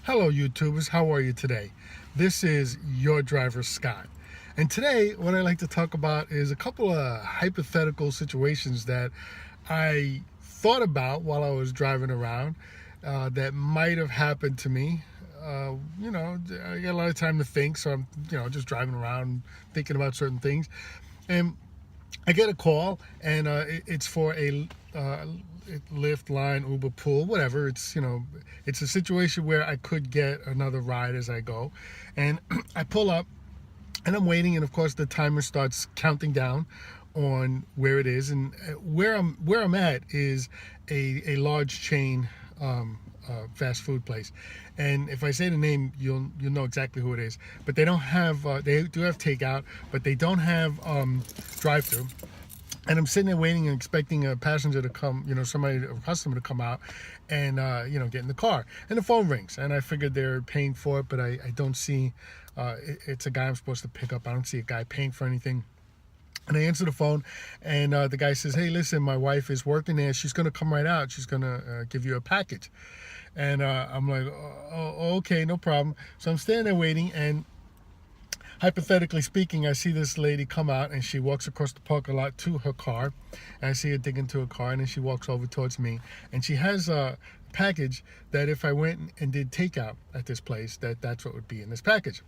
Hello YouTubers, how are you today? This is your driver Scott. And today what I like to talk about is a couple of hypothetical situations that I thought about while I was driving around that might have happened to me. I got a lot of time to think, so I'm just driving around thinking about certain things. And I get a call, and it's for a Lyft, Line, Uber, Pool, whatever. It's a situation where I could get another ride as I go, and I pull up, and I'm waiting, and of course the timer starts counting down on where it is, and where I'm at is a large chain fast food place, and if I say the name, you'll know exactly who it is. But they don't have they do have takeout, but they don't have drive-through. And I'm sitting there waiting and expecting a passenger to come, a customer to come out and get in the car. And the phone rings, and I figured they're paying for it, but I don't see it's a guy I'm supposed to pick up. I don't see a guy paying for anything. And I answer the phone, and the guy says, "Hey, listen, my wife is working there. She's going to come right out. She's going to give you a package." And I'm like, "Oh, okay, no problem." So I'm standing there waiting, and hypothetically speaking, I see this lady come out, and she walks across the parking lot to her car. And I see her dig into her car, and then she walks over towards me. And she has a package that if I went and did takeout at this place, that's what would be in this package.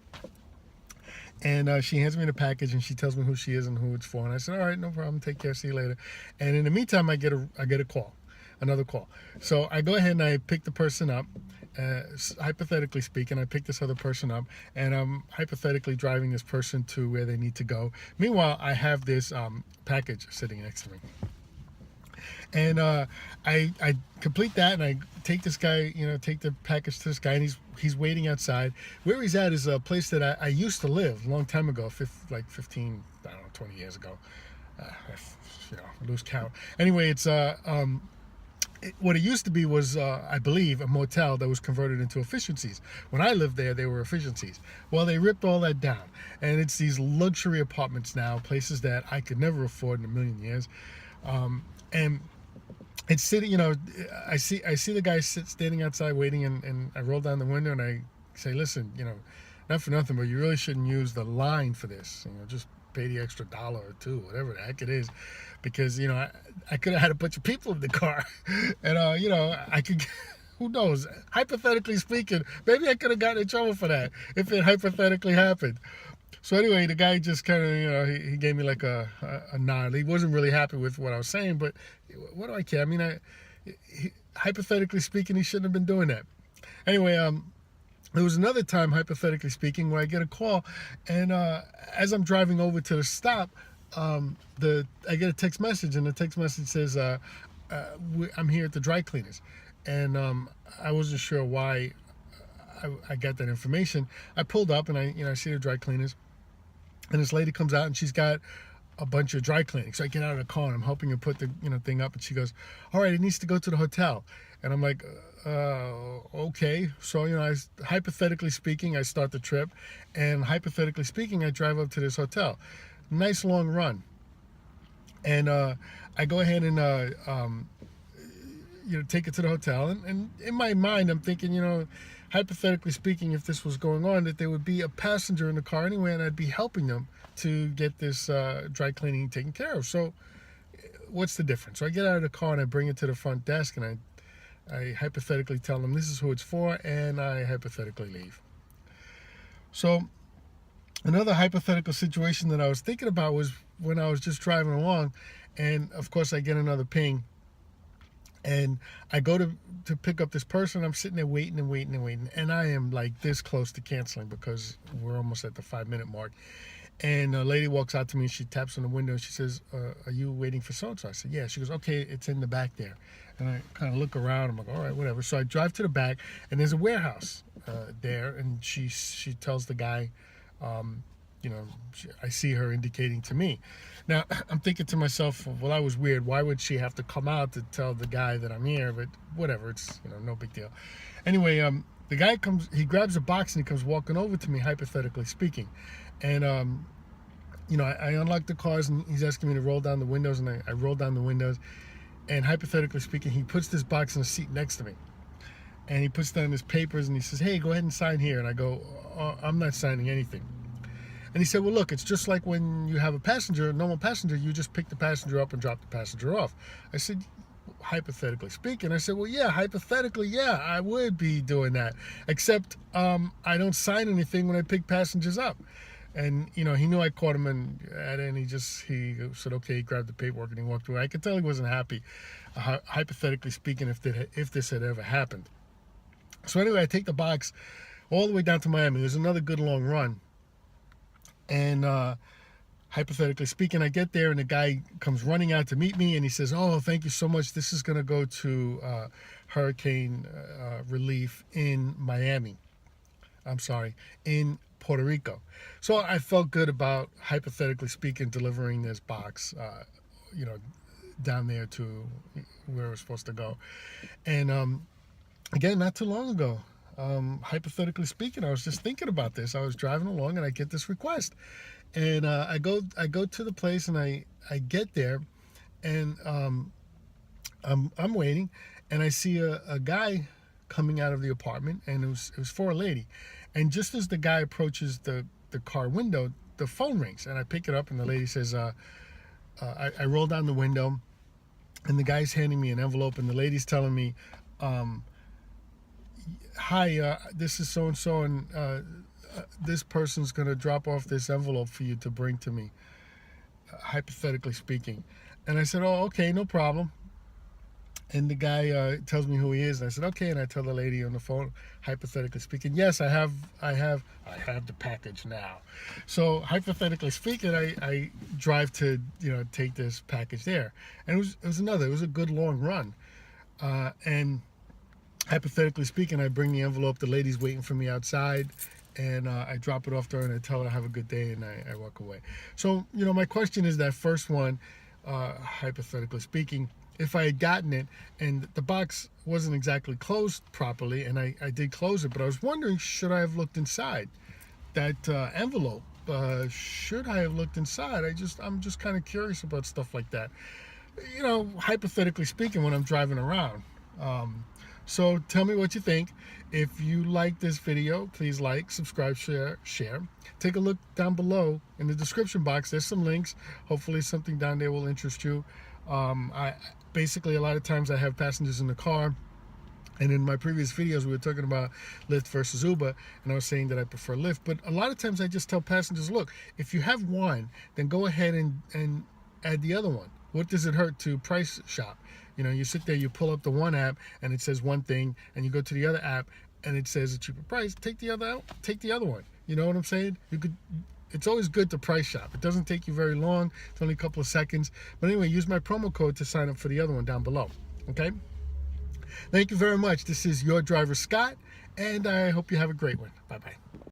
And she hands me the package, and she tells me who she is and who it's for. And I said, "All right, no problem. Take care. See you later." And in the meantime, I get a call, another call. So I go ahead and I pick the person up. Hypothetically speaking, I pick this other person up, and I'm hypothetically driving this person to where they need to go. Meanwhile, I have this package sitting next to me. And I complete that, and I take this guy, take the package to this guy, and he's waiting outside. Where he's at is a place that I used to live a long time ago, 15, I don't know, 20 years ago. Lose count. Anyway, it's what it used to be was, I believe, a motel that was converted into efficiencies. When I lived there, they were efficiencies. Well, they ripped all that down, and it's these luxury apartments now, places that I could never afford in a million years. And it's sitting, I see the guy standing outside waiting, and I roll down the window and I say, "Listen, not for nothing, but you really shouldn't use the line for this. Just pay the extra $1 or $2, whatever the heck it is, because I could have had a bunch of people in the car, and I could." Who knows? Hypothetically speaking, maybe I could have gotten in trouble for that if it hypothetically happened. So anyway, the guy just kind of, he gave me like a nod. He wasn't really happy with what I was saying, but what do I care? I mean, hypothetically speaking, he shouldn't have been doing that. Anyway, there was another time, hypothetically speaking, where I get a call, and as I'm driving over to the stop, I get a text message, and the text message says, "I'm here at the dry cleaners," and I wasn't sure why I got that information. I pulled up, and I see the dry cleaners, and this lady comes out, and she's got a bunch of dry cleaning. So I get out of the car, and I'm helping her put the thing up, and she goes, "All right, it needs to go to the hotel." And I'm like, okay. So hypothetically speaking, I start the trip, and hypothetically speaking, I drive up to this hotel. Nice long run, and I go ahead and take it to the hotel, and in my mind, I'm thinking, hypothetically speaking, if this was going on, that there would be a passenger in the car anyway, and I'd be helping them to get this dry cleaning taken care of. So what's the difference? So I get out of the car, and I bring it to the front desk, and I hypothetically tell them this is who it's for, and I hypothetically leave. So another hypothetical situation that I was thinking about was when I was just driving along, and of course I get another ping, and I go to pick up this person. I'm sitting there waiting, and I am like this close to canceling because we're almost at the 5-minute mark. And a lady walks out to me, and she taps on the window, and she says, "Are you waiting for so-and-so?" I said, "Yeah." She goes, "Okay, it's in the back there." And I kind of look around. I'm like, "All right, whatever." So I drive to the back, and there's a warehouse there, and she tells the guy, I see her indicating to me. Now, I'm thinking to myself, well, that was weird. Why would she have to come out to tell the guy that I'm here? But whatever, it's, no big deal. Anyway, the guy comes, he grabs a box, and he comes walking over to me, hypothetically speaking. And, I unlock the cars, and he's asking me to roll down the windows, and I roll down the windows. And hypothetically speaking, he puts this box in the seat next to me. And he puts down his papers and he says, hey, go ahead and sign here. And I go, oh, I'm not signing anything. And he said, well, look, it's just like when you have a normal passenger, you just pick the passenger up and drop the passenger off. I said, hypothetically speaking. I said, well, yeah, hypothetically, yeah, I would be doing that. Except I don't sign anything when I pick passengers up. And, he knew I caught him at it, and he said, okay, he grabbed the paperwork and he walked away. I could tell he wasn't happy, hypothetically speaking, if this had ever happened. So anyway, I take the box all the way down to Miami. There's another good long run. And hypothetically speaking, I get there and the guy comes running out to meet me and he says, oh, thank you so much. This is going to go to hurricane relief in Miami. I'm sorry, in Puerto Rico. So I felt good about, hypothetically speaking, delivering this box, down there to where it was supposed to go. And again, not too long ago, hypothetically speaking, I was just thinking about this. I was driving along and I get this request, and I go to the place and I get there, and I'm waiting, and I see a guy coming out of the apartment, and it was for a lady, and just as the guy approaches the car window, the phone rings, and I pick it up, and the lady says, I roll down the window, and the guy's handing me an envelope, and the lady's telling me, hi, this is so-and-so, and this person's going to drop off this envelope for you to bring to me, hypothetically speaking. And I said, oh, okay, no problem. And the guy tells me who he is, and I said, okay. And I tell the lady on the phone, hypothetically speaking, yes, I have the package now. So hypothetically speaking, I drive to take this package there, and it was a good long run, and hypothetically speaking, I bring the envelope. The lady's waiting for me outside, and I drop it off to her, and I tell her have a good day, and I walk away. So my question is that first one, hypothetically speaking, if I had gotten it and the box wasn't exactly closed properly, and I did close it, but I was wondering, should I have looked inside that envelope? Should I have looked inside? I'm just kind of curious about stuff like that. Hypothetically speaking, when I'm driving around. So tell me what you think. If you like this video, please like, subscribe, share. Take a look down below in the description box. There's some links. Hopefully something down there will interest you. Basically, a lot of times I have passengers in the car, and in my previous videos we were talking about Lyft versus Uber, and I was saying that I prefer Lyft. But a lot of times I just tell passengers, look, if you have one, then go ahead and add the other one. What does it hurt to price shop? You sit there, you pull up the one app and it says one thing, and you go to the other app and it says a cheaper price. Take the other one. You know what I'm saying? It's always good to price shop. It doesn't take you very long. It's only a couple of seconds. But anyway, use my promo code to sign up for the other one down below. Okay? Thank you very much. This is your driver, Scott, and I hope you have a great one. Bye-bye.